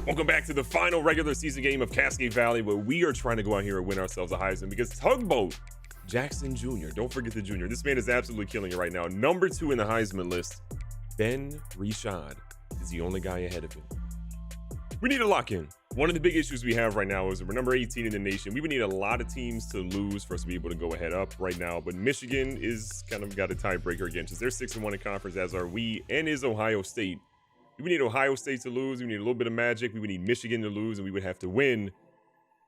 Welcome back to the final regular season game of Cascade Valley, where we are trying to go out here and win ourselves a Heisman because Tugboat Jackson Jr., don't forget the junior. This man is absolutely killing it right now. Number 2 in the Heisman list. Ben Rashad is the only guy ahead of him. We need to lock in. One of the big issues we have right now is we're number 18 in the nation. We would need a lot of teams to lose for us to be able to go ahead up right now. But Michigan is kind of got a tiebreaker against us. They're 6-1 in conference, as are we, and is Ohio State. We would need Ohio State to lose. We would need a little bit of magic. We would need Michigan to lose, and we would have to win.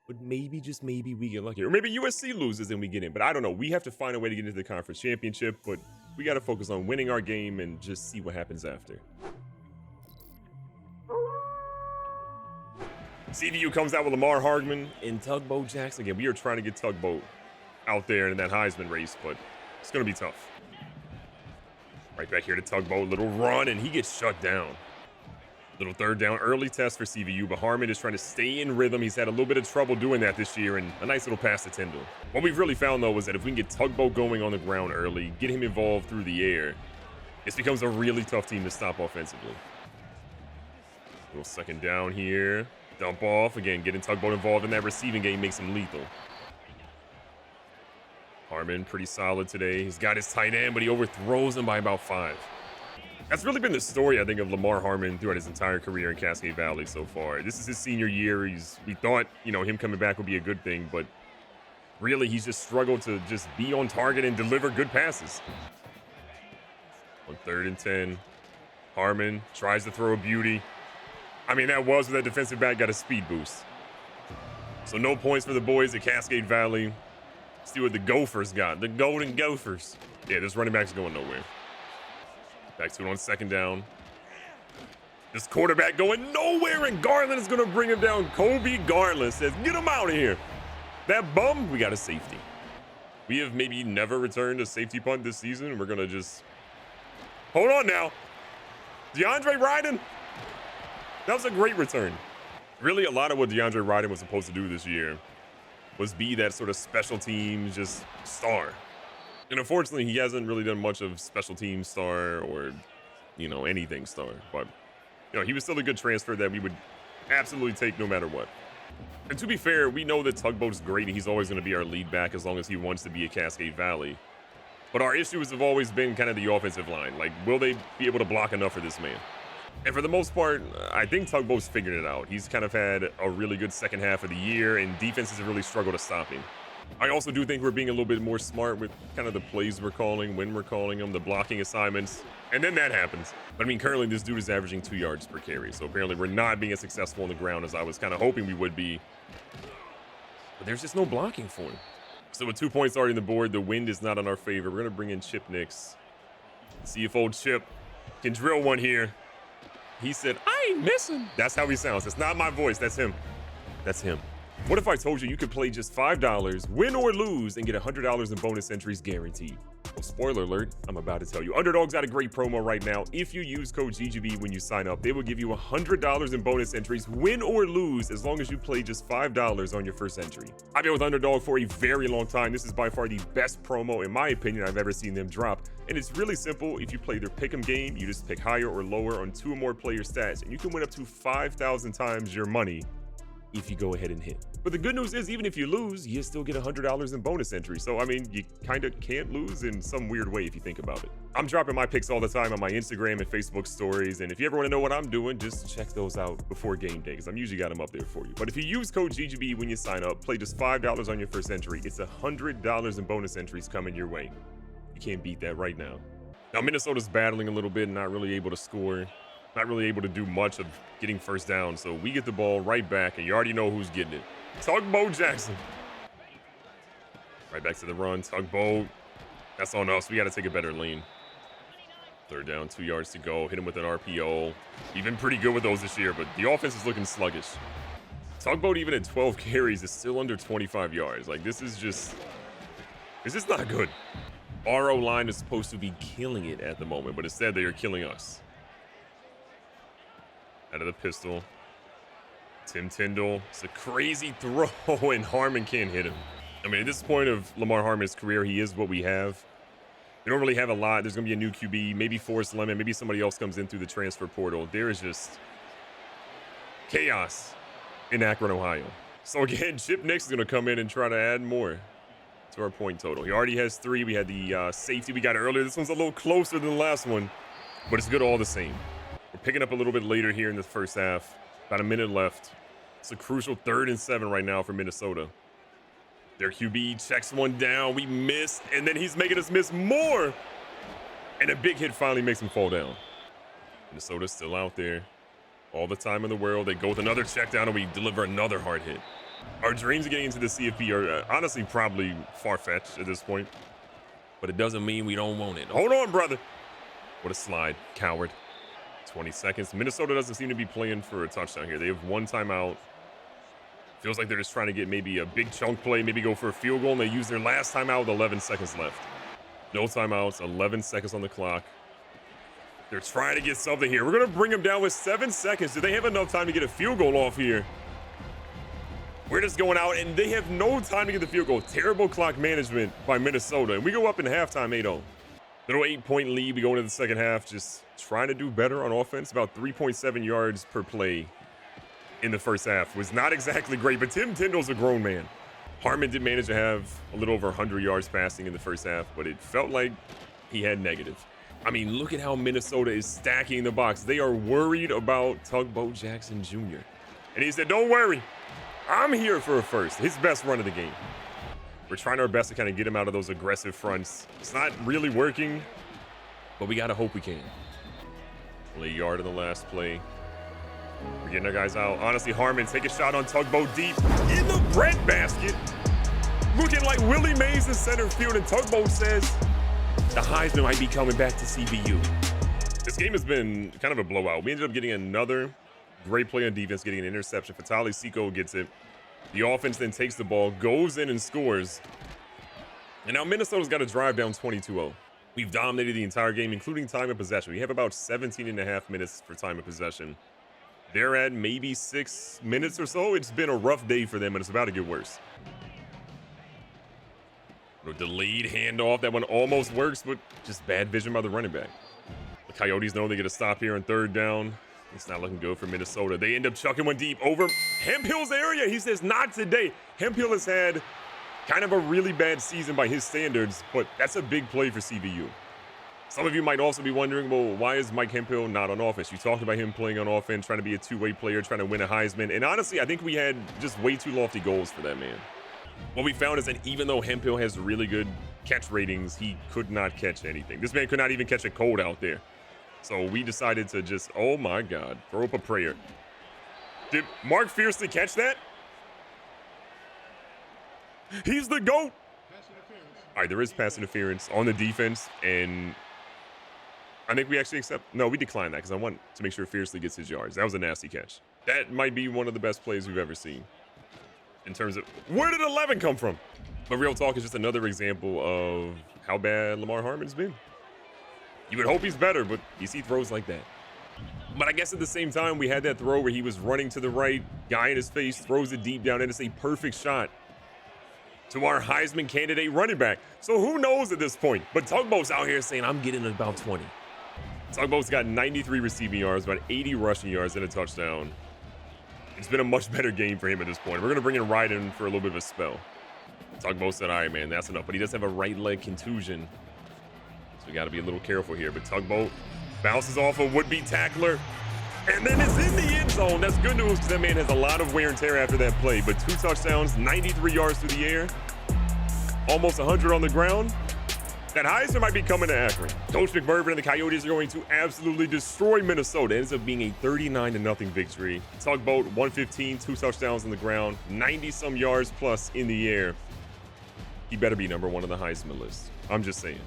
But maybe, just maybe, we get lucky. Or maybe USC loses and we get in. But I don't know. We have to find a way to get into the conference championship. But we got to focus on winning our game and just see what happens after. CVU comes out with Lamar Hardman and Tugboat Jackson. Again, we are trying to get Tugboat out there in that Heisman race, but it's going to be tough. Right back here to Tugboat. Little run, and he gets shut down. Little third down, early test for CVU, but Harmon is trying to stay in rhythm. He's had a little bit of trouble doing that this year, and a nice little pass to Tyndall. What we've really found, though, is that if we can get Tugboat going on the ground early, get him involved through the air, this becomes a really tough team to stop offensively. Little second down here. Dump off. Again, getting Tugboat involved in that receiving game makes him lethal. Harmon, pretty solid today. He's got his tight end, but he overthrows him by about 5. That's really been the story, I think, of Lamar Harmon throughout his entire career in Cascade Valley so far. This is his senior year. We thought, him coming back would be a good thing, but really he's just struggled to just be on target and deliver good passes. On 3rd and 10, Harmon tries to throw a beauty. I mean, that was where that defensive back got a speed boost. So no points for the boys at Cascade Valley. Let's see what the Gophers got. The Golden Gophers. Yeah, this running back's going nowhere. Back to it on 2nd down. This quarterback going nowhere, and Garland is going to bring him down. Kobe Garland says, get him out of here. That bum, we got a safety. We have maybe never returned a safety punt this season. We're going to just... Hold on now. DeAndre Ryden. That was a great return. Really, a lot of what DeAndre Ryden was supposed to do this year was be that sort of special teams just star. And unfortunately, he hasn't really done much of special team star or, anything star. But, he was still a good transfer that we would absolutely take no matter what. And to be fair, we know that Tugboat's great and he's always going to be our lead back as long as he wants to be at Cascade Valley. But our issues have always been kind of the offensive line. Like, will they be able to block enough for this man? And for the most part, I think Tugboat's figured it out. He's kind of had a really good second half of the year, and defenses have really struggled to stop him. I also do think we're being a little bit more smart with kind of the plays we're calling, when we're calling them, the blocking assignments, and then that happens. But I mean, currently this dude is averaging 2 yards per carry, so apparently we're not being as successful on the ground as I was kind of hoping we would be. But there's just no blocking for him. So with 2 points already on the board, the wind is not in our favor. We're going to bring in Chip Nix. See if old Chip can drill one here. He said, I ain't missing. That's how he sounds. It's not my voice. That's him. That's him. What if I told you you could play just $5, win or lose, and get $100 in bonus entries guaranteed? Well, spoiler alert, I'm about to tell you. Underdog's got a great promo right now. If you use code GGB when you sign up, they will give you $100 in bonus entries, win or lose, as long as you play just $5 on your first entry. I've been with Underdog for a very long time. This is by far the best promo, in my opinion, I've ever seen them drop. And it's really simple. If you play their pick'em game, you just pick higher or lower on 2 or more player stats, and you can win up to 5,000 times your money if you go ahead and hit. But the good news is, even if you lose, you still get $100 in bonus entry. So, I mean, you kind of can't lose in some weird way if you think about it. I'm dropping my picks all the time on my Instagram and Facebook stories. And if you ever want to know what I'm doing, just check those out before game day, because I'm usually got them up there for you. But if you use code GGB when you sign up, play just $5 on your first entry, it's $100 in bonus entries coming your way. You can't beat that right now. Now, Minnesota's battling a little bit and not really able to score. Not really able to do much of getting first down, so we get the ball right back, and you already know who's getting it. Tugboat Jackson. Right back to the run. Tugboat. That's on us. We got to take a better lean. 3rd down, 2 yards to go. Hit him with an RPO. He's been pretty good with those this year, but the offense is looking sluggish. Tugboat, even at 12 carries, is still under 25 yards. Like, this is just not good. Our O-line is supposed to be killing it at the moment, but instead they are killing us. Out of the pistol. Tim Tyndall. It's a crazy throw, and Harmon can't hit him. I mean, at this point of Lamar Harmon's career, he is what we have. We don't really have a lot. There's going to be a new QB, maybe Forrest Lemon, maybe somebody else comes in through the transfer portal. There is just chaos in Akron, Ohio. So again, Chip Nix is going to come in and try to add more to our point total. He already has 3. We had the safety we got earlier. This one's a little closer than the last one, but it's good all the same. We're picking up a little bit later here in the first half. About a minute left. It's a crucial 3rd and 7 right now for Minnesota. Their QB checks one down. We missed, and then he's making us miss more. And a big hit finally makes him fall down. Minnesota's still out there. All the time in the world. They go with another check down, and we deliver another hard hit. Our dreams of getting into the CFP are honestly probably far-fetched at this point. But it doesn't mean we don't want it. Hold on, brother. What a slide. Coward. 20 seconds. Minnesota doesn't seem to be playing for a touchdown here. They have 1 timeout. Feels like they're just trying to get maybe a big chunk play, maybe go for a field goal, and they use their last timeout with 11 seconds left. No timeouts, 11 seconds on the clock. They're trying to get something here. We're going to bring them down with 7 seconds. Do they have enough time to get a field goal off here? We're just going out, and they have no time to get the field goal. Terrible clock management by Minnesota. And we go up in halftime 8-0. Little 8-point lead. We go into the second half, just trying to do better on offense. About 3.7 yards per play in the first half. Was not exactly great, but Tim Tindall's a grown man. Harmon did manage to have a little over 100 yards passing in the first half, but it felt like he had negative. I mean, look at how Minnesota is stacking the box. They are worried about Tugboat Jackson Jr. And he said, don't worry, I'm here for a first. His best run of the game. We're trying our best to kind of get him out of those aggressive fronts. It's not really working, but we got to hope we can. Only a yard in the last play. We're getting our guys out. Honestly, Harmon, take a shot on Tugboat deep in the breadbasket. Looking like Willie Mays in center field, and Tugboat says the Heisman might be coming back to CVU. This game has been kind of a blowout. We ended up getting another great play on defense, getting an interception. Fatali Seiko gets it. The offense then takes the ball, goes in and scores. And now Minnesota's got to drive down 22-0. We've dominated the entire game, including time of possession. We have about 17.5 minutes for time of possession. They're at maybe 6 minutes or so. It's been a rough day for them, and it's about to get worse. A delayed handoff. That one almost works, but just bad vision by the running back. The Coyotes know they get a stop here on 3rd down. It's not looking good for Minnesota. They end up chucking one deep over Hemphill's area. He says, not today. Hemphill has had kind of a really bad season by his standards, but that's a big play for CVU. Some of you might also be wondering, well, why is Mike Hemphill not on offense? You talked about him playing on offense, trying to be a two-way player, trying to win a Heisman. And honestly, I think we had just way too lofty goals for that man. What we found is that even though Hemphill has really good catch ratings, he could not catch anything. This man could not even catch a cold out there. So we decided to just, oh my God, throw up a prayer. Did Mark Fiercely catch that? He's the GOAT. All right, there is pass interference on the defense, and I think we actually we declined that because I want to make sure Fiercely gets his yards. That was a nasty catch. That might be one of the best plays we've ever seen in terms of where did 11 come from? But real talk is just another example of how bad Lamar Harmon's been. You would hope he's better, but you see throws like that. But I guess at the same time, we had that throw where he was running to the right, guy in his face, throws it deep down, and it's a perfect shot to our Heisman candidate running back. So who knows at this point? But Tugboat's out here saying, I'm getting about 20. Tugboat's got 93 receiving yards, about 80 rushing yards, and a touchdown. It's been a much better game for him at this point. We're going to bring in Ryden for a little bit of a spell. Tugboat said, all right, man, that's enough. But he does have a right leg contusion. So we got to be a little careful here. But Tugboat bounces off a would-be tackler. And then it's in the end zone. That's good news because that man has a lot of wear and tear after that play. But 2 touchdowns, 93 yards through the air, almost 100 on the ground. That Heisman might be coming to Akron. Coach McMervin and the Coyotes are going to absolutely destroy Minnesota. It ends up being a 39-0 victory. Tugboat, 115, 2 touchdowns on the ground, 90-some yards plus in the air. He better be number 1 on the Heisman list. I'm just saying.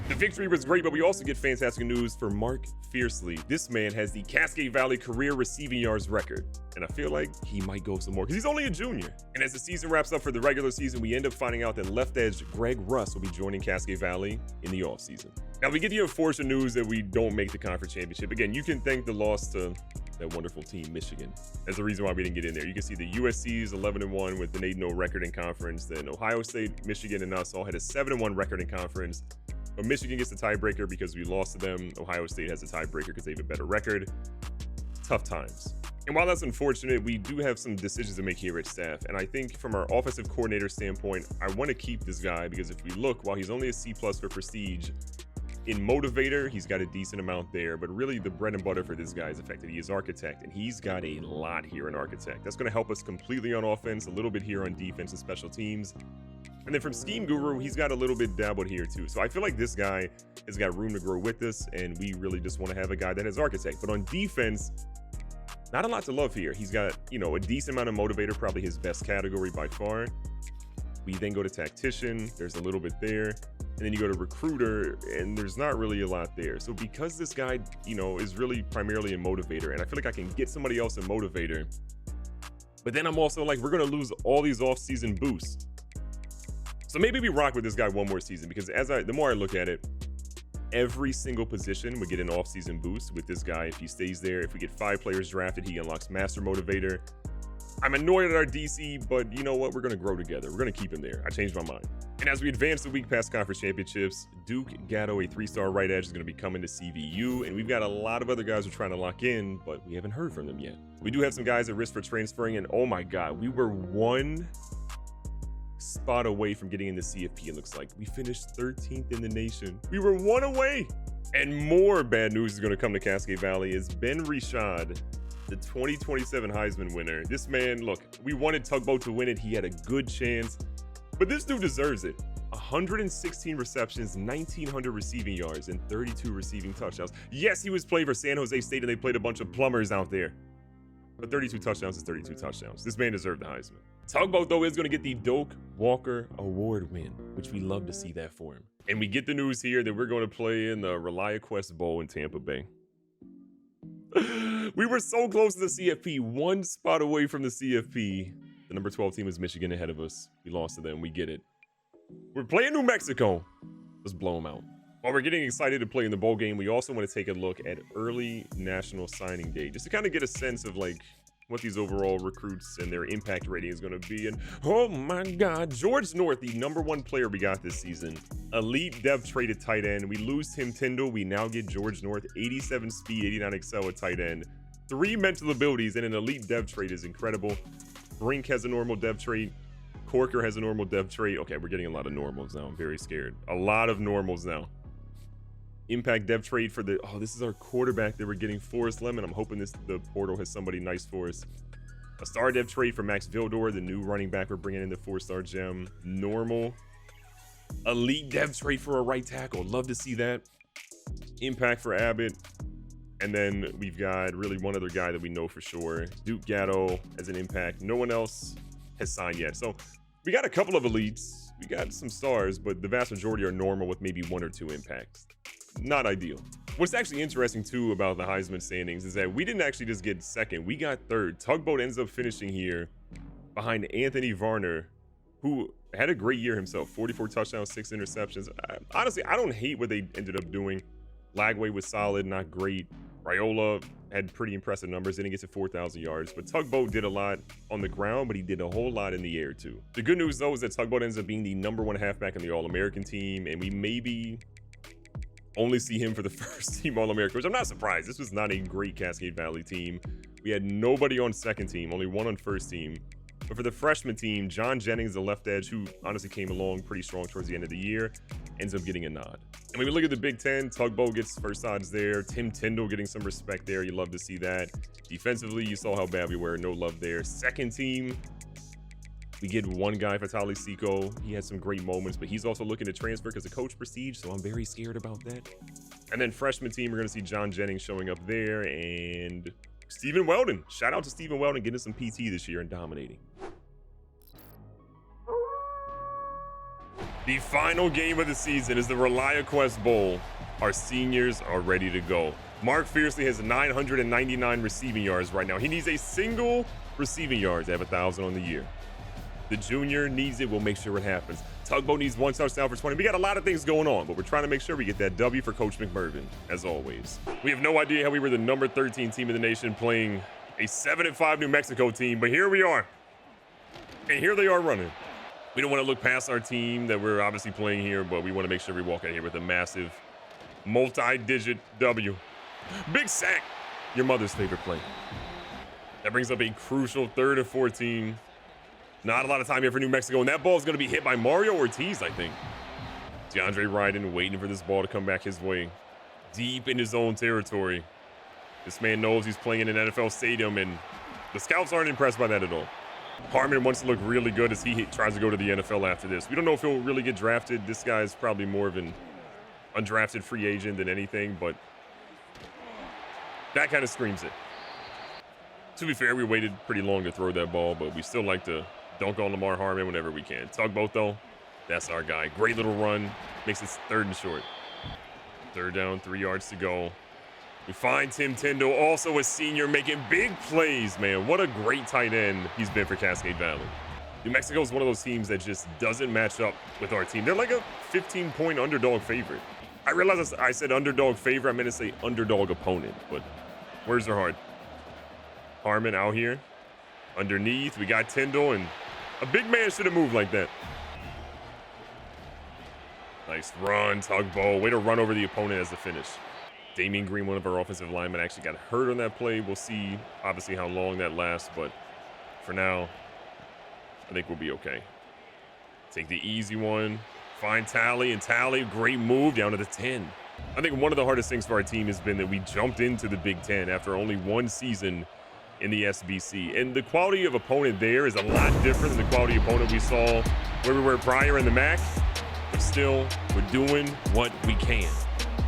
The victory was great, but we also get fantastic news for Mark Fiercely. This man has the Cascade Valley career receiving yards record, and I feel like he might go some more because he's only a junior. And as the season wraps up for the regular season, we end up finding out that left edge Greg Russ will be joining Cascade Valley in the offseason. Now, we give you unfortunate news that we don't make the conference championship. Again, you can thank the loss to that wonderful team, Michigan. That's the reason why we didn't get in there. You can see the USC is 11-1 with an 8-0 record in conference. Then Ohio State, Michigan, and us all had a 7-1 record in conference. But Michigan gets the tiebreaker because we lost to them. Ohio State has a tiebreaker because they have a better record. tough times. And while that's unfortunate, we do have some decisions to make here at staff. And I think from our offensive coordinator standpoint, I want to keep this guy because if we look, while he's only a C+ for prestige, in motivator, he's got a decent amount there, but really the bread and butter for this guy is the fact that he is architect, and he's got a lot here in architect. That's going to help us completely on offense, a little bit here on defense and special teams. And then from scheme guru, he's got a little bit dabbled here too. So I feel like this guy has got room to grow with us, and we really just want to have a guy that has architect. But on defense, not a lot to love here. He's got, a decent amount of motivator, probably his best category by far. We then go to tactician, there's a little bit there. And then you go to recruiter, and there's not really a lot there. So because this guy, is really primarily a motivator, and I feel like I can get somebody else a motivator, but then I'm also like, we're going to lose all these off-season boosts. So maybe we rock with this guy one more season, because the more I look at it, every single position would get an off-season boost with this guy if he stays there. If we get 5 players drafted, he unlocks Master Motivator. I'm annoyed at our DC, but you know what? We're going to grow together. We're going to keep him there. I changed my mind. And as we advance the week past conference championships, Duke Gatto, a 3-star right edge, is going to be coming to CVU. And we've got a lot of other guys we're trying to lock in, but we haven't heard from them yet. We do have some guys at risk for transferring. And oh my God, we were 1 spot away from getting in the CFP. It looks like we finished 13th in the nation. We were 1 away. And more bad news is going to come to Cascade Valley is Ben Rishad, the 2027 Heisman winner. This man, look, we wanted Tugboat to win it. He had a good chance, but this dude deserves it. 116 receptions, 1,900 receiving yards, and 32 receiving touchdowns. Yes, he was playing for San Jose State, and they played a bunch of plumbers out there. But 32 touchdowns is 32 touchdowns. This man deserved the Heisman. Tugboat, though, is going to get the Doak Walker Award win, which we love to see that for him. And we get the news here that we're going to play in the ReliaQuest Bowl in Tampa Bay. We were so close to the CFP, 1 spot away from the CFP. The number 12 team is Michigan ahead of us. We lost to them. We get it. We're playing New Mexico. Let's blow them out. While we're getting excited to play in the bowl game, we also want to take a look at early National Signing Day, just to kind of get a sense of like what these overall recruits and their impact rating is going to be. And oh my God, George North, the number 1 player we got this season, elite dev traded tight end. We lose Tim Tyndall. We now get George North, 87 speed, 89 excel at tight end, 3 mental abilities, and an elite dev trait is incredible. Brink has a normal dev trait. Corker has a normal dev trait. Okay, we're getting a lot of normals now. I'm very scared. A lot of normals now. Impact dev trait for the, this is our quarterback that we're getting, Forrest Lemon. I'm hoping the portal has somebody nice for us. A star dev trait for Max Vildor, the new running back we're bringing in, the 4-star gem. Normal. Elite dev trait for a right tackle. Love to see that. Impact for Abbott. And then we've got really one other guy that we know for sure, Duke Gatto as an impact. No one else has signed yet. So we got a couple of elites. We got some stars, but the vast majority are normal with maybe 1 or 2 impacts. Not ideal. What's actually interesting too about the Heisman standings is that we didn't actually just get 2nd. We got 3rd. Tugboat ends up finishing here behind Anthony Varner, who had a great year himself. 44 touchdowns, 6 interceptions. Honestly, I don't hate what they ended up doing. Lagway was solid, not great. Raiola had pretty impressive numbers. Didn't get to 4,000 yards, but Tugboat did a lot on the ground, but he did a whole lot in the air too. The good news though is that Tugboat ends up being the number 1 halfback in the All-American team, and we maybe only see him for the first team All-American, which I'm not surprised. This was not a great Cascade Valley team. We had nobody on second team, only 1 on first team. But for the freshman team, John Jennings, the left edge, who honestly came along pretty strong towards the end of the year, ends up getting a nod. And when we look at the Big Ten, Tugboat gets first odds there. Tim Tyndall getting some respect there. You love to see that. Defensively, you saw how bad we were. No love there. Second team, we get 1 guy, Fatali Siko. He had some great moments, but he's also looking to transfer because of coach prestige, so I'm very scared about that. And then freshman team, we're going to see John Jennings showing up there, and Stephen Weldon. Shout out to Stephen Weldon getting some PT this year and dominating. The final game of the season is the ReliaQuest Bowl. Our seniors are ready to go. Mark Fiercely has 999 receiving yards right now. He needs a single receiving yard to have 1,000 on the year. The junior needs it. We'll make sure it happens. Tugboat needs 1 touchdown for 20. We got a lot of things going on, but we're trying to make sure we get that W for Coach McMervin, as always. We have no idea how we were the number 13 team in the nation playing a 7-5 New Mexico team, but here we are. And here they are running. We don't want to look past our team that we're obviously playing here, but we want to make sure we walk out here with a massive multi-digit W. Big sack. your mother's favorite play. That brings up a crucial 3rd and 14. Not a lot of time here for New Mexico, and that ball is going to be hit by Mario Ortiz, I think. DeAndre Ryden waiting for this ball to come back his way. Deep in his own territory. This man knows he's playing in an NFL stadium, and the scouts aren't impressed by that at all. Harmon wants to look really good as he tries to go to the NFL after this. We don't know if he'll really get drafted. This guy is probably more of an undrafted free agent than anything, but that kind of screams it. To be fair, we waited pretty long to throw that ball, but we still like to dunk on Lamar Harmon whenever we can. Tugboat, though, that's our guy. Great little run. Makes it 3rd and short. 3rd down, 3 yards to go. We find Tim Tyndall, also a senior, making big plays, man. What a great tight end he's been for Cascade Valley. New Mexico is one of those teams that just doesn't match up with our team. They're like a 15-point underdog favorite. I realized I said underdog favorite. I meant to say underdog opponent, but words are hard. Harmon out here. Underneath, we got Tyndall, and a big man should have moved like that. Nice run, Tugboat. Way to run over the opponent as the finish. Damian Green, one of our offensive linemen, actually got hurt on that play. We'll see, obviously, how long that lasts, but for now, I think we'll be okay. Take the easy one. Find Tally, and Tally, great move down to the 10. I think one of the hardest things for our team has been that we jumped into the Big Ten after only one season in the SBC. And the quality of opponent there is a lot different than the quality opponent we saw where we were prior in the MAC. But still, we're doing what we can,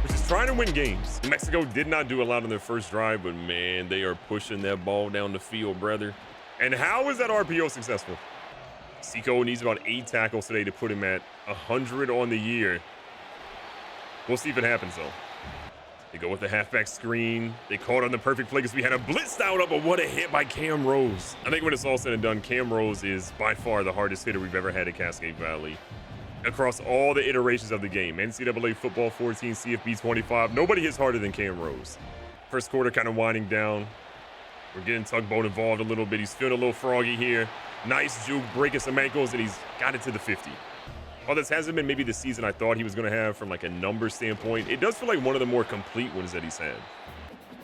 which is trying to win games. New Mexico did not do a lot on their first drive, but man, they are pushing that ball down the field, brother. And how is that RPO successful? Seco needs about 8 tackles today to put him at 100 on the year. We'll see if it happens, though. They go with the halfback screen. They caught on the perfect play because we had a blitz out up, but what a hit by Cam Rose. I think when it's all said and done, Cam Rose is by far the hardest hitter we've ever had at Cascade Valley. Across all the iterations of the game, NCAA football 14, CFB 25, nobody hits harder than Cam Rose. First quarter kind of winding down. We're getting Tugboat involved a little bit. He's feeling a little froggy here. Nice juke, breaking some ankles, and he's got it to the 50. While this hasn't been maybe the season I thought he was going to have from like a number standpoint, it does feel like one of the more complete ones that he's had.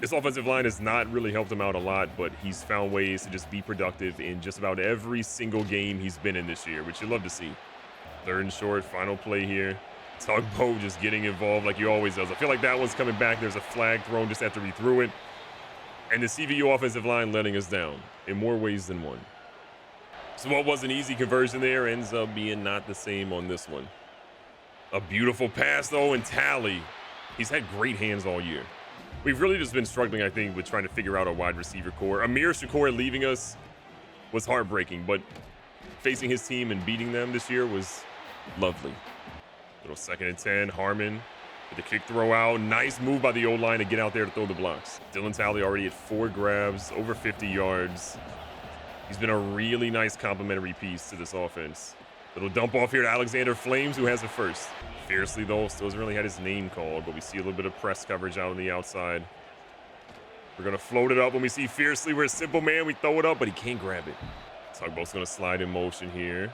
This offensive line has not really helped him out a lot, but he's found ways to just be productive in just about every single game he's been in this year, which you love to see. 3rd and short, final play here. Tugboat just getting involved like he always does. I feel like that one's coming back. There's a flag thrown just after he threw it. And the CVU offensive line letting us down in more ways than one. So what was an easy conversion there ends up being not the same on this one. A beautiful pass, though, and Tally. He's had great hands all year. We've really just been struggling, I think, with trying to figure out our wide receiver core. Amir Shakur leaving us was heartbreaking, but facing his team and beating them this year was lovely. Little 2nd and 10, Harmon with the kick throw out. Nice move by the O-line to get out there to throw the blocks. Dylan Talley already at 4 grabs, over 50 yards. He's been a really nice complimentary piece to this offense. Little dump off here to Alexander Flames, who has it first. Fiercely, though, still hasn't really had his name called, but we see a little bit of press coverage out on the outside. We're going to float it up when we see Fiercely. We're a simple man. We throw it up, but he can't grab it. Tugboat's going to slide in motion here.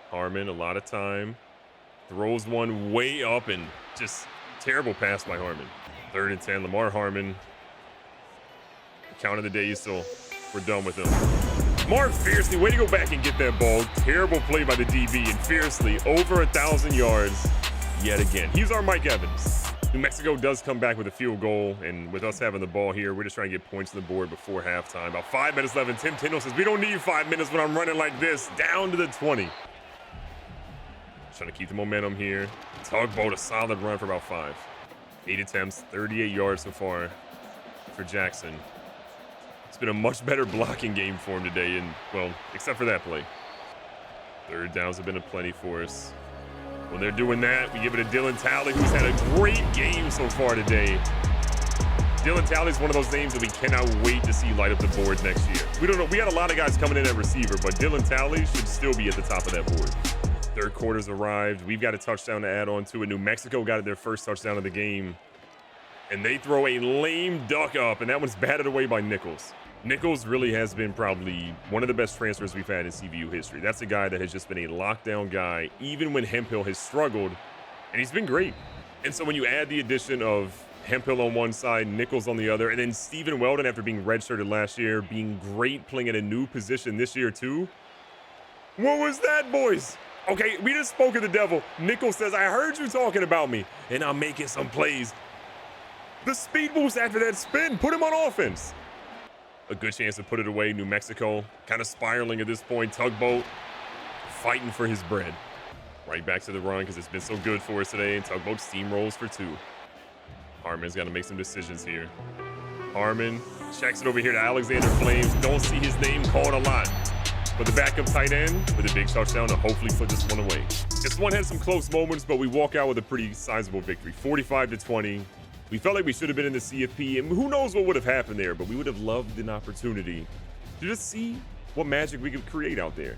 Harmon, a lot of time. Throws one way up, and just terrible pass by Harmon. 3rd and 10, Lamar Harmon. Count of the day, so we're done with him. Mark Fiercely, way to go back and get that ball. Terrible play by the DB, and Fiercely over 1,000 yards yet again. He's our Mike Evans. New Mexico does come back with a field goal, and with us having the ball here, we're just trying to get points on the board before halftime. About 5 minutes left, and Tim Tyndall says, we don't need 5 minutes when I'm running like this. Down to the 20. Trying to keep the momentum here. Tugboat, a solid run for about 5. 8 attempts, 38 yards so far for Jackson. It's been a much better blocking game for him today, and, well, except for that play. 3rd downs have been a plenty for us. When they're doing that, we give it to Dylan Talley, who's had a great game so far today. Dylan Talley is one of those names that we cannot wait to see light up the boards next year. We don't know. We had a lot of guys coming in at receiver, but Dylan Talley should still be at the top of that board. 3rd quarter's arrived. We've got a touchdown to add on to it. New Mexico got their first touchdown of the game, and they throw a lame duck up, and that one's batted away by Nichols. Nichols really has been probably one of the best transfers we've had in CVU history. That's a guy that has just been a lockdown guy, even when Hemphill has struggled, and he's been great. And so when you add the addition of Hemphill on one side, Nichols on the other, and then Stephen Weldon, after being redshirted last year, being great playing at a new position this year too. What was that, boys? Okay, we just spoke of the devil. Nichols says, I heard you talking about me, and I'm making some plays. The speed boost after that spin, put him on offense. A good chance to put it away. New Mexico kind of spiraling at this point. Tugboat fighting for his bread. Right back to the run because it's been so good for us today, and Tugboat steamrolls for 2. Harmon's got to make some decisions here. Harmon checks it over here to Alexander Flames. Don't see his name called a lot. But the backup tight end with a big touchdown to hopefully put this one away. This one had some close moments, but we walk out with a pretty sizable victory. 45-20. We felt like we should have been in the CFP, and who knows what would have happened there, but we would have loved an opportunity to just see what magic we could create out there.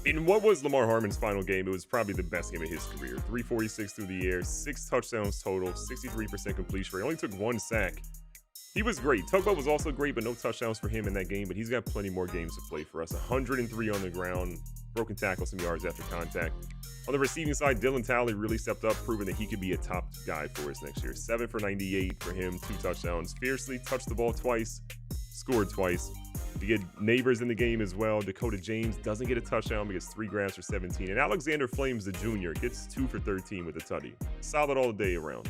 In what was Lamar Harmon's final game, it was probably the best game of his career. 346 through the air, 6 touchdowns total, 63% completion rate. Only took 1 sack. He was great. Tugboat was also great, but no touchdowns for him in that game. But he's got plenty more games to play for us. 103 on the ground, broken tackle, some yards after contact. On the receiving side, Dylan Talley really stepped up, proving that he could be a top guy for us next year. 7 for 98 for him, 2 touchdowns. Fiercely touched the ball twice, scored twice. We get Neighbors in the game as well. Dakota James doesn't get a touchdown, but gets 3 grabs for 17. And Alexander Flames, the junior, gets 2 for 13 with a tutty. Solid all day around.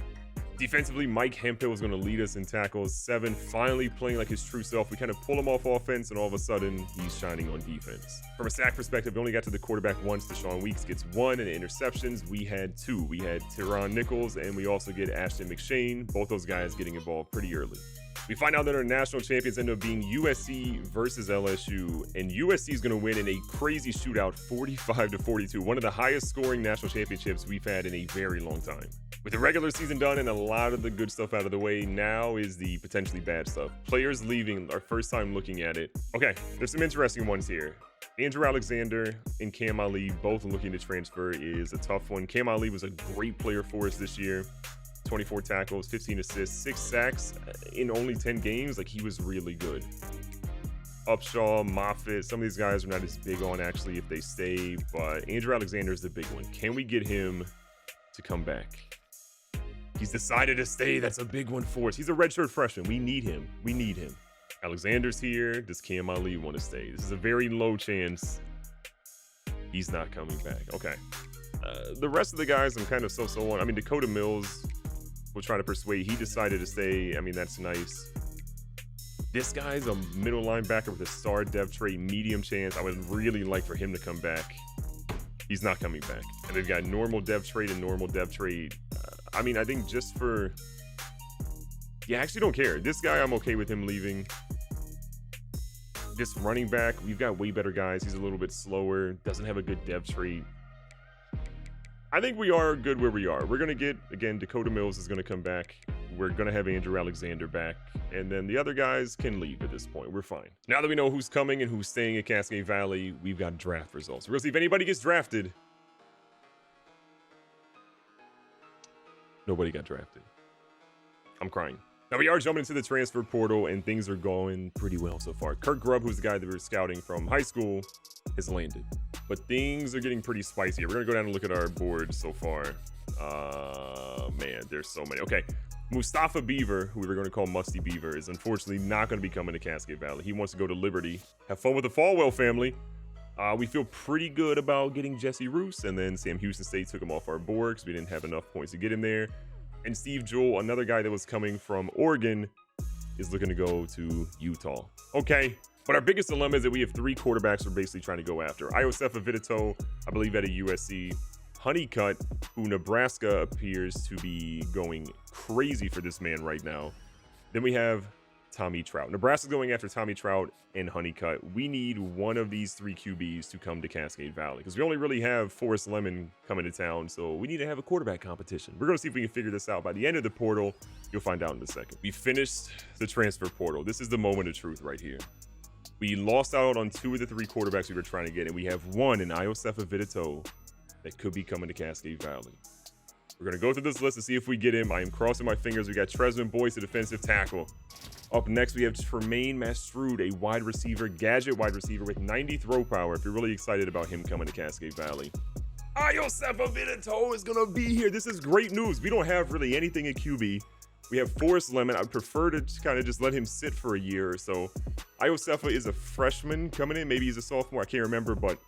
Defensively, Mike Hemphill is going to lead us in tackles. 7, finally playing like his true self. We kind of pull him off offense, and all of a sudden, he's shining on defense. From a sack perspective, we only got to the quarterback once. Deshaun Weeks gets 1, and interceptions, we had 2. We had Tyron Nichols, and we also get Ashton McShane. Both those guys getting involved pretty early. We find out that our national champions end up being USC versus LSU, and USC is going to win in a crazy shootout, 45-42, one of the highest scoring national championships we've had in a very long time. With the regular season done and a lot of the good stuff out of the way, now is the potentially bad stuff. Players leaving, our first time looking at it. Okay, there's some interesting ones here. Andrew Alexander and Cam Ali both looking to transfer is a tough one. Cam Ali was a great player for us this year. 24 tackles, 15 assists, 6 sacks in only 10 games. Like, he was really good. Upshaw, Moffitt, some of these guys are not as big on actually if they stay, but Andrew Alexander is the big one. Can we get him to come back? He's decided to stay. That's a big one for us. He's a redshirt freshman. We need him. We need him. Alexander's here. Does Cam Ali want to stay? This is a very low chance he's not coming back. Okay. The rest of the guys I'm kind of so-so on. I mean, Dakota Mills will try to persuade. He decided to stay. I mean, that's nice. This guy's a middle linebacker with a star dev trait, medium chance. I would really like for him to come back. He's not coming back. And they've got normal dev trait and normal dev trait. I mean, I think just for... Yeah, I actually don't care. This guy, I'm okay with him leaving. This running back, we've got way better guys. He's a little bit slower. Doesn't have a good dev trait. I think we are good where we are. We're going to get, again, Dakota Mills is going to come back. We're going to have Andrew Alexander back. And then the other guys can leave at this point. We're fine. Now that we know who's coming and who's staying at Cascade Valley, we've got draft results. We're going to see if anybody gets drafted. Nobody got drafted. I'm crying. Now we are jumping into the transfer portal, and things are going pretty well so far. Kirk Grubb, who's the guy that we were scouting from high school, has landed. But things are getting pretty spicy. We're going to go down and look at our board so far. Man, there's so many. Okay, Mustafa Beaver, who we were going to call Musty Beaver, is unfortunately not going to be coming to Cascade Valley. He wants to go to Liberty. Have fun with the Falwell family. We feel pretty good about getting Jesse Roos, and then Sam Houston State took him off our board because we didn't have enough points to get him there. And Steve Jewell, another guy that was coming from Oregon, is looking to go to Utah. Okay, but our biggest dilemma is that we have 3 quarterbacks we're basically trying to go after. Iosefa Vidito, I believe at a USC. Honeycutt, who Nebraska appears to be going crazy for this man right now. Then we have Tommy Trout. Nebraska's going after Tommy Trout and Honeycutt. We need one of these 3 QBs to come to Cascade Valley because we only really have Forrest Lemon coming to town, so we need to have a quarterback competition. We're going to see if we can figure this out by the end of the portal. You'll find out in a second. We finished the transfer portal. This is the moment of truth right here. We lost out on 2 of the 3 quarterbacks we were trying to get, and we have one in Iosefa Vidito that could be coming to Cascade Valley. We're going to go through this list to see if we get him. I am crossing my fingers. We got Tresman Boyce, the defensive tackle. Up next, we have Tremaine Mastrud, a wide receiver, gadget wide receiver with 90 throw power. If you're really excited about him coming to Cascade Valley. Iosefa Vidito is going to be here. This is great news. We don't have really anything at QB. We have Forrest Lemon. I would prefer to kind of just let him sit for a year or so. Iosefa is a freshman coming in. Maybe he's a sophomore. I can't remember, but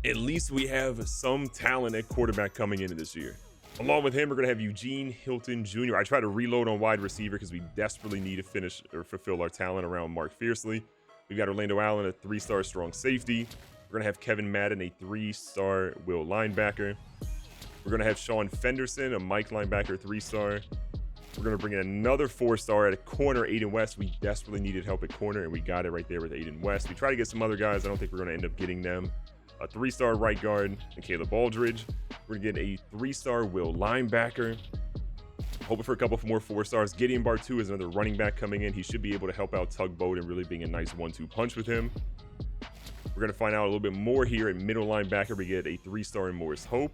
at least we have some talent at quarterback coming into this year. Along with him, we're going to have Eugene Hilton Jr. I try to reload on wide receiver because we desperately need to finish or fulfill our talent around Mark Fiercely. We've got Orlando Allen, a 3-star strong safety. We're going to have Kevin Madden, a 3-star will linebacker. We're going to have Sean Fenderson, a Mike linebacker, 3-star. We're going to bring in another 4-star at a corner, Aiden West. We desperately needed help at corner, and we got it right there with Aiden West. We try to get some other guys. I don't think we're going to end up getting them. A 3-star right guard, and Caleb Aldridge. We're going to get a 3-star will linebacker. Hoping for a couple more 4-stars. Gideon Bartu is another running back coming in. He should be able to help out Tugboat and really being a nice 1-2 punch with him. We're going to find out a little bit more here at middle linebacker. We get a 3-star in Morris Hope.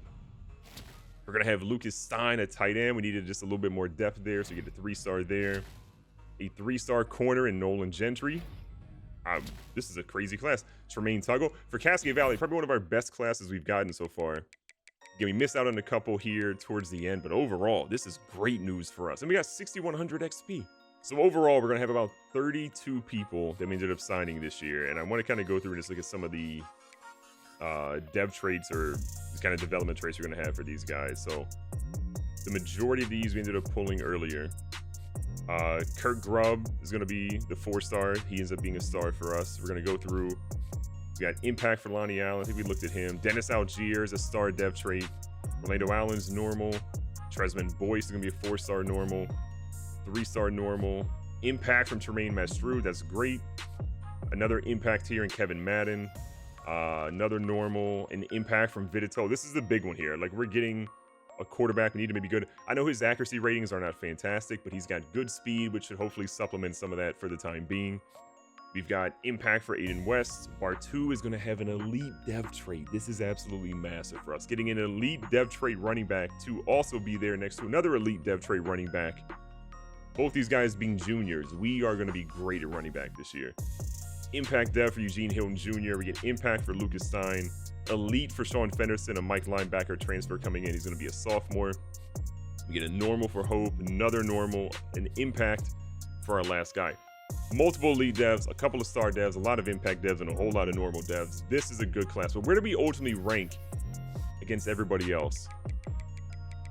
We're going to have Lucas Stein at tight end. We needed just a little bit more depth there, so we get a 3-star there. A 3-star corner in Nolan Gentry. This is a crazy class. Tremaine Tuggle. For Cascade Valley, probably one of our best classes we've gotten so far. Again, we missed out on a couple here towards the end, but overall, this is great news for us. And we got 6,100 XP. So overall, we're going to have about 32 people that we ended up signing this year. And I want to kind of go through and just look at some of the dev traits or the kind of development traits we're going to have for these guys. So the majority of these we ended up pulling earlier. Kurt Grubb is going to be the 4-star. He ends up being a star for us. We're going to go through. We got impact for Lonnie Allen. I think we looked at him. Dennis Algier is a star dev trait. Orlando Allen's normal. Tresman Boyce is going to be a 4-star normal. 3-star normal. Impact from Tremaine Mastrue. That's great. Another impact here in Kevin Madden. Another normal. An impact from Vidito. This is the big one here. Like, we're getting a quarterback. We need him to be good. I know his accuracy ratings are not fantastic, but he's got good speed, which should hopefully supplement some of that for the time being. We've got impact for Aiden West. Bartu is going to have an elite dev trait. This is absolutely massive for us. Getting an elite dev trait running back to also be there next to another elite dev trait running back. Both these guys being juniors, we are going to be great at running back this year. Impact dev for Eugene Hilton Jr. We get impact for Lucas Stein. Elite for Sean Fenderson, a Mike linebacker transfer coming in. He's going to be a sophomore. We get a normal for Hope, another normal, an impact for our last guy. Multiple elite devs, a couple of star devs, a lot of impact devs, and a whole lot of normal devs. This is a good class. But where do we ultimately rank against everybody else?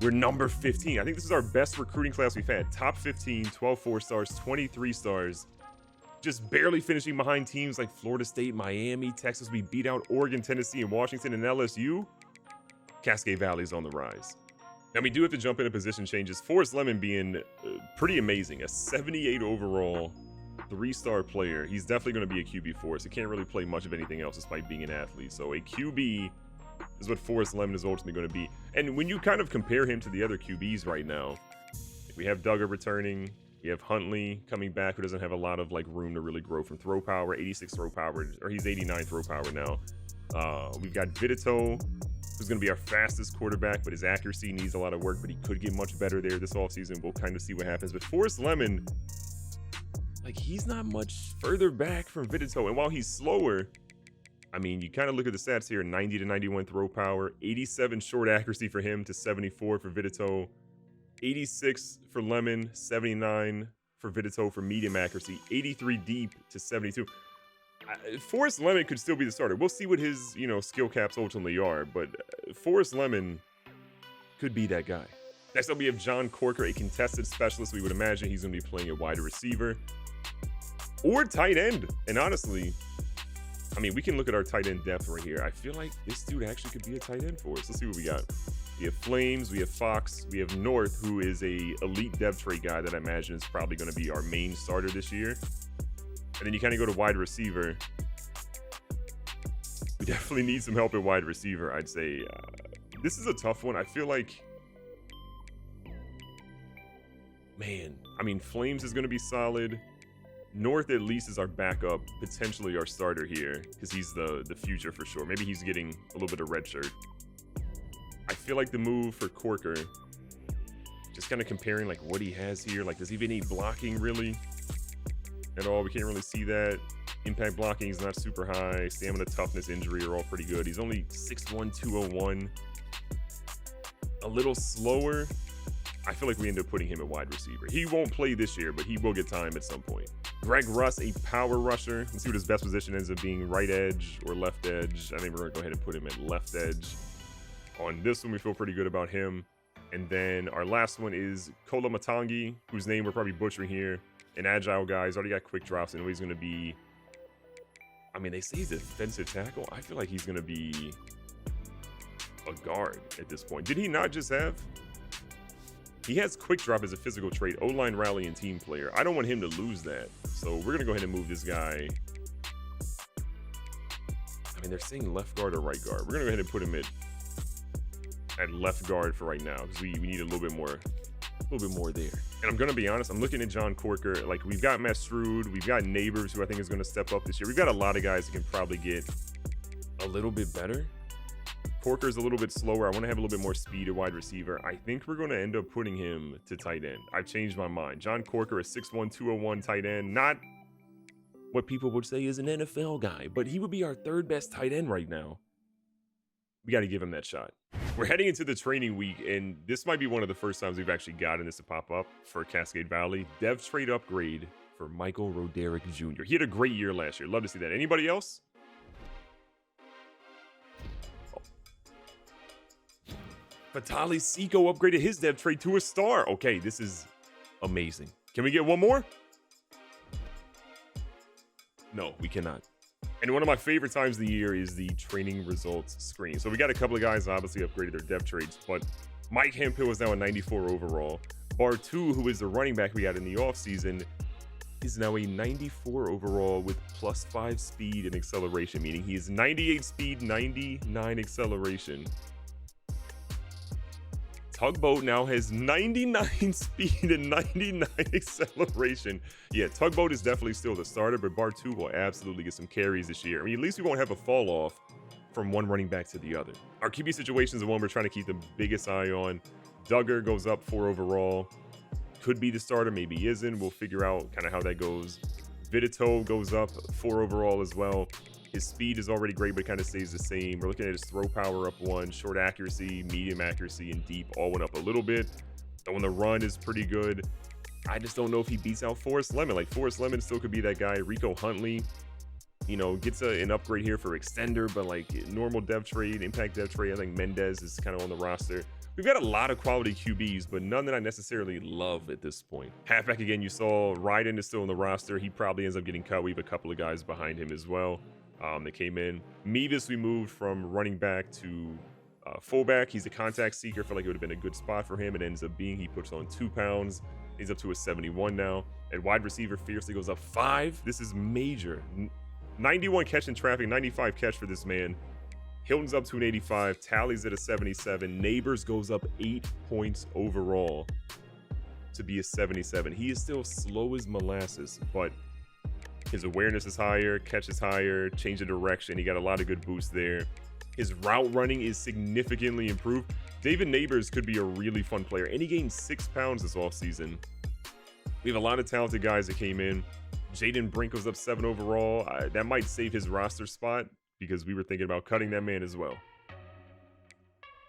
We're number 15. I think this is our best recruiting class we've had. Top 15, 12 4-stars, 23 stars. Just barely finishing behind teams like Florida State, Miami, Texas. We beat out Oregon, Tennessee, and Washington, and LSU. Cascade Valley's on the rise. Now, we do have to jump into position changes. Forrest Lemon being pretty amazing. A 78 overall, 3-star player. He's definitely going to be a QB for us. He can't really play much of anything else despite being an athlete. So a QB is what Forrest Lemon is ultimately going to be. And when you kind of compare him to the other QBs right now, we have Duggar returning. We have Huntley coming back, who doesn't have a lot of like room to really grow from throw power. 86 throw power, or he's 89 throw power now. We've got Vidito, who's going to be our fastest quarterback, but his accuracy needs a lot of work, but he could get much better there this offseason. We'll kind of see what happens. But Forrest Lemon, like, he's not much further back from Vidito. And while he's slower, I mean, you kind of look at the stats here, 90 to 91 throw power, 87 short accuracy for him to 74 for Vidito, 86 for Lemon, 79 for Vidito for medium accuracy, 83 deep to 72. Forrest Lemon could still be the starter. We'll see what his, skill caps ultimately are, but Forrest Lemon could be that guy. Next up, we have John Corker, a contested specialist. We would imagine he's going to be playing a wide receiver or tight end. And honestly, I mean, we can look at our tight end depth right here. I feel like this dude actually could be a tight end for us. Let's see what we got. We have Flames, we have Fox, we have North, who is a elite dev trait guy that I imagine is probably going to be our main starter this year. And then you kind of go to wide receiver. We definitely need some help at wide receiver, I'd say. This is a tough one. I feel like, man, I mean, Flames is going to be solid. North at least is our backup, potentially our starter here, because he's the future for sure. Maybe he's getting a little bit of red shirt. I feel like the move for Corker, just kind of comparing like what he has here, like does he have any blocking really at all? We can't really see that. Impact blocking is not super high. Stamina, toughness, injury are all pretty good. He's only 6'1", 201. A little slower. I feel like we end up putting him at wide receiver. He won't play this year, but he will get time at some point. Greg Russ, a power rusher. Let's see what his best position ends up being, right edge or left edge. I think we're going to go ahead and put him at left edge. On this one, we feel pretty good about him. And then our last one is Kola Matangi, whose name we're probably butchering here. An agile guy. He's already got quick drops, and he's going to be... I mean, they say he's a defensive tackle. I feel like he's going to be a guard at this point. Did he not just have... He has quick drop as a physical trait, O-line rally and team player. I don't want him to lose that. So we're going to go ahead and move this guy. I mean, they're saying left guard or right guard. We're going to go ahead and put him at left guard for right now because we need a little bit more there. And I'm going to be honest, I'm looking at John Corker. Like, we've got Mastrud, we've got Neighbors, who I think is going to step up this year. We've got a lot of guys that can probably get a little bit better. Corker's a little bit slower. I want to have a little bit more speed at wide receiver. I think we're going to end up putting him to tight end. I've changed my mind. John Corker, a 6'1", 201 tight end. Not what people would say is an NFL guy, but he would be our third best tight end right now. We got to give him that shot. We're heading into the training week, and this might be one of the first times we've actually gotten this to pop up for Cascade Valley. Dev trade upgrade for Michael Roderick Jr. He had a great year last year. Love to see that. Anybody else? Vitali Seiko upgraded his dev trade to a star. Okay, this is amazing. Can we get one more? No, we cannot. And one of my favorite times of the year is the training results screen. So we got a couple of guys obviously upgraded their dev trades, but Mike Hemphill is now a 94 overall. Bar2, who is the running back we had in the offseason, is now a 94 overall with +5 speed and acceleration, meaning he is 98 speed, 99 acceleration. Tugboat now has 99 speed and 99 acceleration. Yeah, Tugboat is definitely still the starter, but Bar2 will absolutely get some carries this year. I mean, at least we won't have a fall off from one running back to the other. Our QB situation is the one we're trying to keep the biggest eye on. Duggar goes up 4 overall. Could be the starter, maybe isn't. We'll figure out kind of how that goes. Vidito goes up 4 overall as well. His speed is already great, but kind of stays the same. We're looking at his throw power up 1, short accuracy, medium accuracy, and deep all went up a little bit. Throwing the run is pretty good. I just don't know if he beats out Forrest Lemon. Like, Forrest Lemon still could be that guy. Rico Huntley, you know, gets an upgrade here for extender, but like normal dev trade, impact dev trade, I think Mendez is kind of on the roster. We've got a lot of quality QBs, but none that I necessarily love at this point. Halfback again, you saw Ryden is still on the roster. He probably ends up getting cut. We have a couple of guys behind him as well. That came in. Mevis, we moved from running back to fullback. He's a contact seeker. I feel like it would have been a good spot for him. It ends up being he puts on 2 pounds. He's up to a 71 now. And wide receiver fiercely goes up 5. This is major. 91 catch in traffic, 95 catch for this man. Hilton's up to an 85. Tally's at a 77. Neighbors goes up 8 points overall to be a 77. He is still slow as molasses, but his awareness is higher, catch is higher, change of direction. He got a lot of good boosts there. His route running is significantly improved. David Neighbors could be a really fun player, and he gained 6 pounds this offseason. We have a lot of talented guys that came in. Jaden Brink was up 7 overall. That might save his roster spot because we were thinking about cutting that man as well.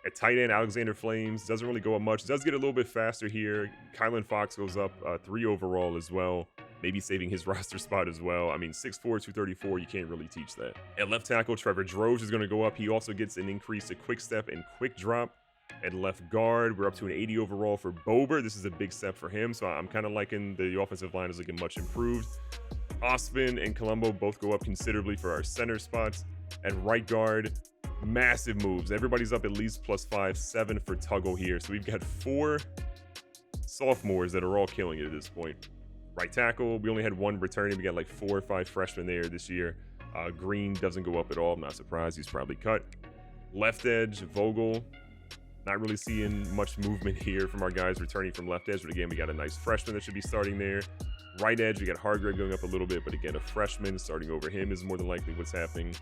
At tight end, Alexander Flames doesn't really go up much. Does get a little bit faster here. Kylan Fox goes up 3 overall as well. Maybe saving his roster spot as well. I mean, 6'4", 234, you can't really teach that. At left tackle, Trevor Droge is going to go up. He also gets an increase to quick step and quick drop. At left guard, we're up to an 80 overall for Bober. This is a big step for him, so I'm kind of liking the offensive line is looking much improved. Ospin and Colombo both go up considerably for our center spots. At right guard, massive moves. Everybody's up at least +5, 7 for Tuggle here. So we've got 4 sophomores that are all killing it at this point. Right tackle, we only had 1 returning. We got like 4 or 5 freshmen there this year. Green doesn't go up at all. I'm not surprised. He's probably cut. Left edge, Vogel. Not really seeing much movement here from our guys returning from left edge. But again, we got a nice freshman that should be starting there. Right edge, we got Hargrave going up a little bit. But again, a freshman starting over him is more than likely what's happening.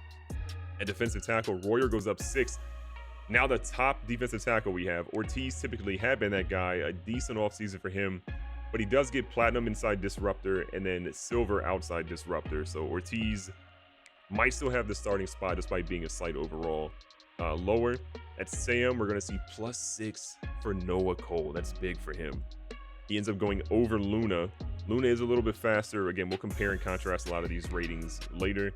At defensive tackle, Royer goes up 6. Now the top defensive tackle we have. Ortiz typically had been that guy. A decent offseason for him. But he does get platinum inside disruptor and then silver outside disruptor. So Ortiz might still have the starting spot despite being a slight overall. lower. At Sam, we're going to see +6 for Noah Cole. That's big for him. He ends up going over Luna. Luna is a little bit faster. Again, we'll compare and contrast a lot of these ratings later.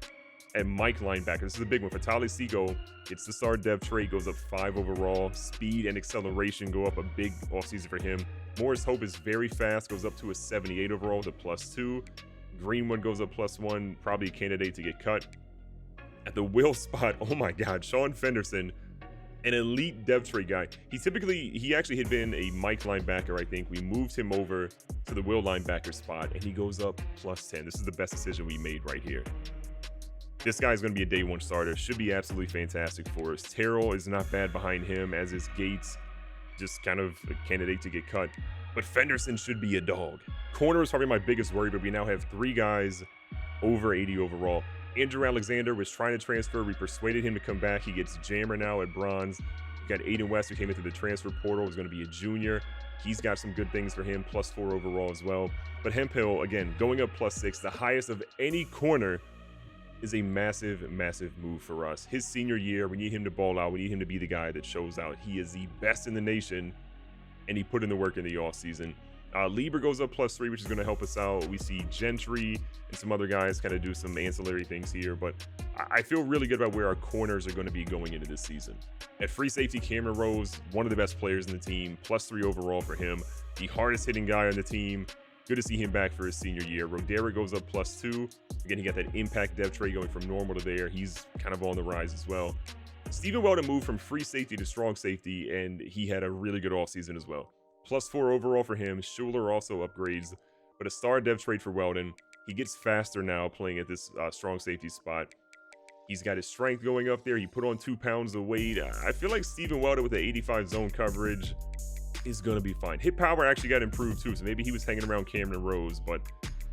And Mike linebacker, this is a big one. Fatali Seago gets the star dev trait, goes up 5 overall. Speed and acceleration go up a big offseason for him. Morris Hope is very fast, goes up to a 78 overall to +2. Greenwood goes up +1, probably a candidate to get cut. At the will spot, oh my God, Sean Fenderson, an elite depth trait guy. He actually had been a Mike linebacker, I think. We moved him over to the will linebacker spot, and he goes up +10. This is the best decision we made right here. This guy's going to be a day one starter. Should be absolutely fantastic for us. Terrell is not bad behind him, as is Gates. Just kind of a candidate to get cut. But Fenderson should be a dog. Corner is probably my biggest worry, but we now have 3 guys over 80 overall. Andrew Alexander was trying to transfer. We persuaded him to come back. He gets Jammer now at bronze. We got Aiden West, who came into the transfer portal. He's going to be a junior. He's got some good things for him, +4 overall as well. But Hemphill, again, going up +6, the highest of any corner, is a massive, massive move for us. His senior year, we need him to ball out. We need him to be the guy that shows out. He is the best in the nation, and he put in the work in the offseason. Lieber goes up +3, which is going to help us out. We see Gentry and some other guys kind of do some ancillary things here, but I feel really good about where our corners are going to be going into this season. At free safety, Cameron Rose, one of the best players in the team, +3 overall for him. The hardest hitting guy on the team. Good to see him back for his senior year. Roderick goes up +2. Again, he got that impact depth trait going from normal to there. He's kind of on the rise as well. Stephen Weldon moved from free safety to strong safety, and he had a really good offseason as well. +4 overall for him. Schuler also upgrades, but a star dev trait for Weldon. He gets faster now playing at this strong safety spot. He's got his strength going up there. He put on 2 pounds of weight. I feel like Stephen Weldon with the 85 zone coverage is going to be fine. Hit power actually got improved too, so maybe he was hanging around Cameron Rose, but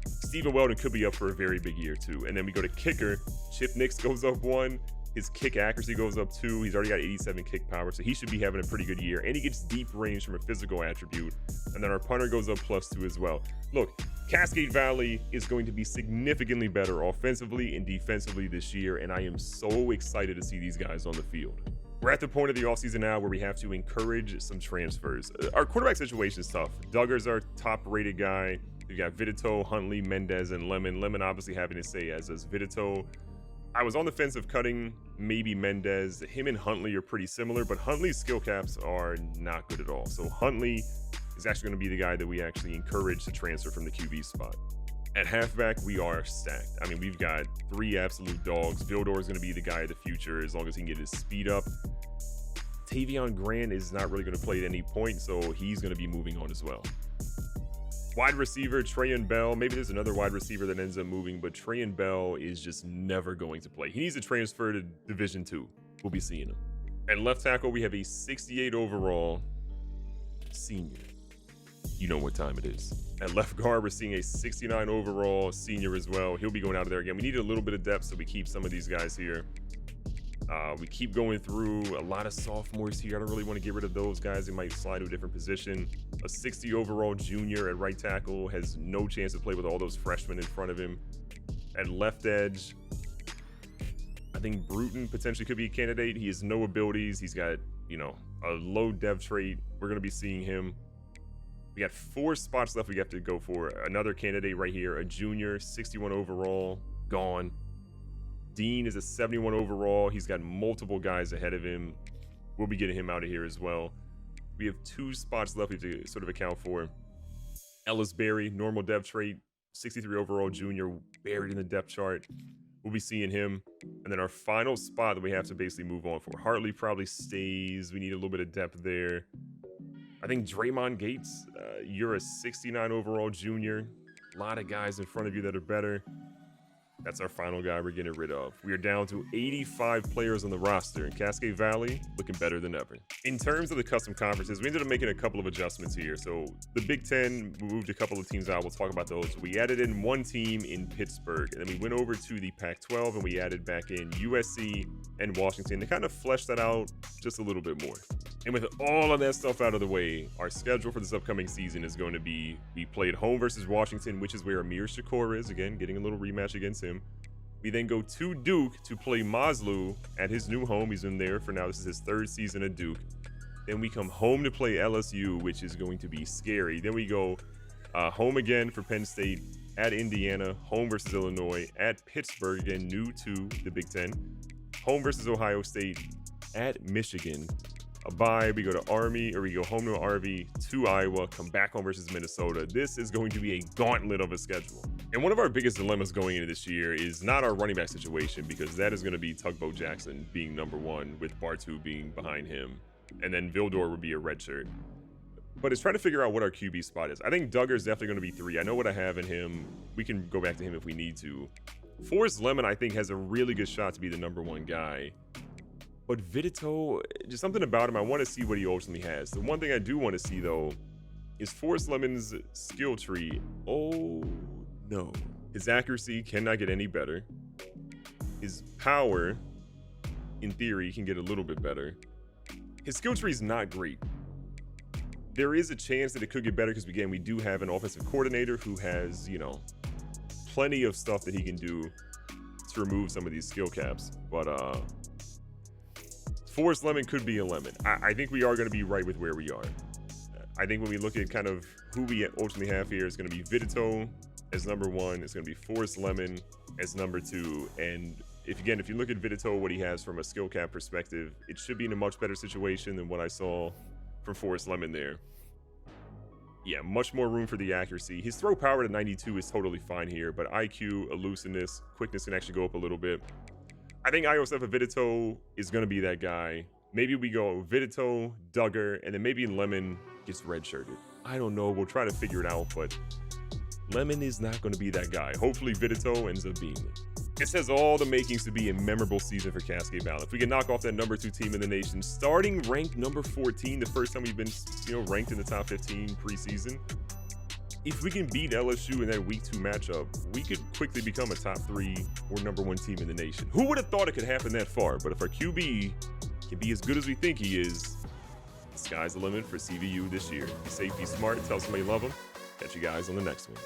Stephen Weldon could be up for a very big year too. And then we go to kicker. Chip Nix goes up 1. His kick accuracy goes up 2. He's already got 87 kick power, so he should be having a pretty good year. And he gets deep range from a physical attribute. And then our punter goes up +2 as well. Look, Cascade Valley is going to be significantly better offensively and defensively this year, and I am so excited to see these guys on the field. We're at the point of the offseason now where we have to encourage some transfers. Our quarterback situation is tough. Duggar's our top-rated guy. We got Vidito, Huntley, Mendez, and Lemon. Lemon obviously having to say, as does Vidito. I was on the fence of cutting maybe Mendez. Him and Huntley are pretty similar, but Huntley's skill caps are not good at all. So Huntley is actually going to be the guy that we actually encourage to transfer from the QB spot. At halfback, we are stacked. I mean, we've got 3 absolute dogs. Vildor is going to be the guy of the future as long as he can get his speed up. Tavion Grant is not really going to play at any point, so he's going to be moving on as well. Wide receiver, Trayan Bell. Maybe there's another wide receiver that ends up moving, but Trayan Bell is just never going to play. He needs to transfer to Division II. We'll be seeing him. At left tackle, we have a 68 overall senior. You know what time it is. At left guard, we're seeing a 69 overall senior as well. He'll be going out of there again. We need a little bit of depth, so we keep some of these guys here. We keep going through a lot of sophomores here. I don't really want to get rid of those guys. They might slide to a different position. A 60 overall junior at right tackle has no chance to play with all those freshmen in front of him. At left edge, I think Bruton potentially could be a candidate. He has no abilities. He's got, a low dev trait. We're going to be seeing him. We got 4 spots left we have to go for. Another candidate right here, a junior, 61 overall, gone. Dean is a 71 overall. He's got multiple guys ahead of him. We'll be getting him out of here as well. We have 2 spots left we have to sort of account for. Ellis Berry, normal depth trait, 63 overall junior, buried in the depth chart. We'll be seeing him. And then our final spot that we have to basically move on for. Hartley probably stays. We need a little bit of depth there. I think Draymond Gates, you're a 69 overall junior. A lot of guys in front of you that are better. That's our final guy we're getting rid of. We are down to 85 players on the roster, and Cascade Valley looking better than ever. In terms of the custom conferences, we ended up making a couple of adjustments here. So the Big Ten, we moved a couple of teams out. We'll talk about those. We added in 1 team in Pittsburgh, and then we went over to the Pac-12, and we added back in USC and Washington to kind of flesh that out just a little bit more. And with all of that stuff out of the way, our schedule for this upcoming season is going to be, we played home versus Washington, which is where Amir Shakur is, again, getting a little rematch against him. We then go to Duke to play Maslow at his new home. He's in there for now. This is his 3rd season at Duke. Then we come home to play LSU, which is going to be scary. Then we go home again for Penn State, at Indiana, home versus Illinois, at Pittsburgh, again, new to the Big Ten, home versus Ohio State, at Michigan, a bye, we go to Army, or we go home to RV, to Iowa, come back home versus Minnesota. This is going to be a gauntlet of a schedule. And one of our biggest dilemmas going into this year is not our running back situation, because that is going to be Tugboat Jackson being #1 with Bartu being behind him. And then Vildor would be a redshirt. But it's trying to figure out what our QB spot is. I think Duggar is definitely going to be 3. I know what I have in him. We can go back to him if we need to. Forrest Lemon, I think, has a really good shot to be the #1 guy. But Vidito, just something about him, I want to see what he ultimately has. The one thing I do want to see, though, is Forrest Lemon's skill tree. Oh, no. His accuracy cannot get any better. His power, in theory, can get a little bit better. His skill tree is not great. There is a chance that it could get better because, again, we do have an offensive coordinator who has, you know, plenty of stuff that he can do to remove some of these skill caps. But Forrest Lemon could be a lemon. I think we are going to be right with where we are. I think when we look at kind of who we ultimately have here, it's going to be Vidito as #1. It's going to be Forrest Lemon as #2. And if you look at Vidito, what he has from a skill cap perspective, it should be in a much better situation than what I saw from Forrest Lemon there. Yeah, much more room for the accuracy. His throw power to 92 is totally fine here, but IQ, elusiveness, quickness can actually go up a little bit. I think IOSF of Vidito is going to be that guy. Maybe we go Vidito, Duggar, and then maybe Lemon gets redshirted. I don't know. We'll try to figure it out, but Lemon is not going to be that guy. Hopefully Vidito ends up being it. This has all the makings to be a memorable season for Cascade Valley. If we can knock off that #2 team in the nation, starting ranked number 14, the first time we've been, ranked in the top 15 preseason. If we can beat LSU in that week 2 matchup, we could quickly become a top 3 or #1 team in the nation. Who would have thought it could happen that far? But if our QB can be as good as we think he is, the sky's the limit for CVU this year. Be safe, be smart, tell somebody you love them. Catch you guys on the next one.